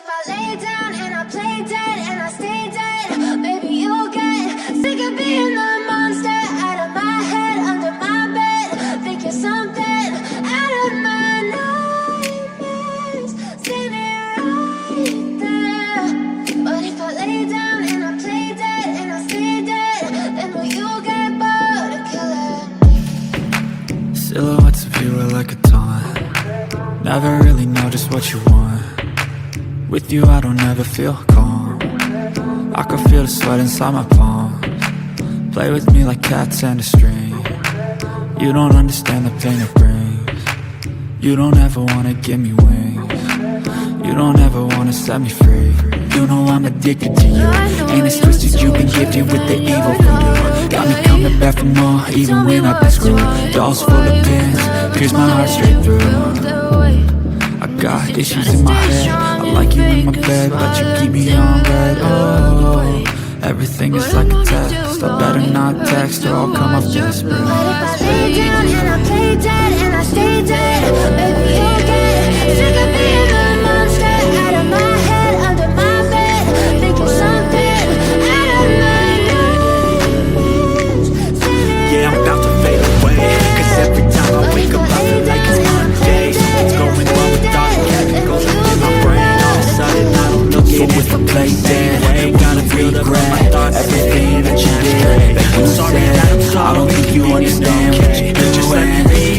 if I lay down and I play dead and I stay dead, maybe you'll get sick of being the monster out of my head, under my bed. Think you're something out of my nightmares. See me right there. But if I lay down and I play dead and I stay dead, then will you get bored of killing me? Silhouettes of you are like a taunt. Never really know just what you want. With you I don't ever feel calm. I can feel the sweat inside my palms. Play with me like cats and a string. You don't understand the pain it brings. You don't ever wanna give me wings. You don't ever wanna set me free. You know I'm addicted to you. Ain't as twisted, you've been gifted with the evil from you. Got me coming back for more, even when I've been screwed. Dolls full of pins, pierce my heart straight through. I got issues in my head. I like you in my bed, but you keep me on red. Oh, everything is like a test. I better not text or I'll come off desperate. But if I lay down and I play dead and I stay dead, maybe you'll get sick of being the monster out of my head, under my bed. Think you're something out of my nightmares. Yeah, I'm about to fade away, cause every time I wake up I feel like it's Monday. Something's going wrong with all the chemicals in my brain. All of a sudden I don't look it if I play dead. Ain't gotta regret my thoughts, everything that you did. I'm sorry that I'm sorry, I don't think you understand what you're doing.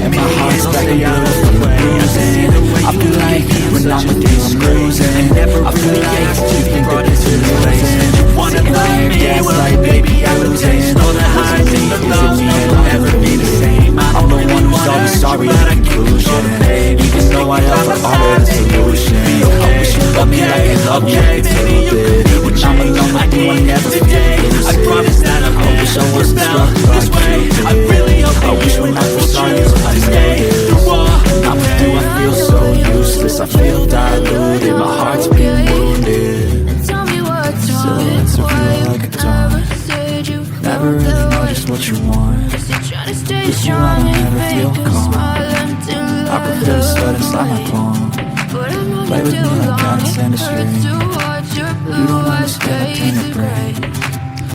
And my heart's like a bullet from the bruising. I feel like when I'm with you I'm losing. I feel like you think that this is losing. You wanna love me, well like baby I will taste all the highs and the lows. It'll never be the same. I'm the one who's always sorry at the conclusion. Even though I offer all of the solution. I wish you loved me like I love you, it's a little bit. When I'm alone with you I never feel this. I promise that I wish I wasn't struck this way. I really hope I wish when I first saw you I stayed through all. I'm with you I feel so useless. I feel diluted, my heart's been wounded. And tell me what's wrong, Silhouettes of why you you like a taunt. never said you Never felt really that know way. just what you want. Guess you're trying to stay With you I strong don't and ever feel fake a calm. smile until I can feel the sweat inside my palm. But I'm not Play with too me like long, cats and a it hurts string. to watch your You blue don't eyes understand the pain fade it to gray. brings.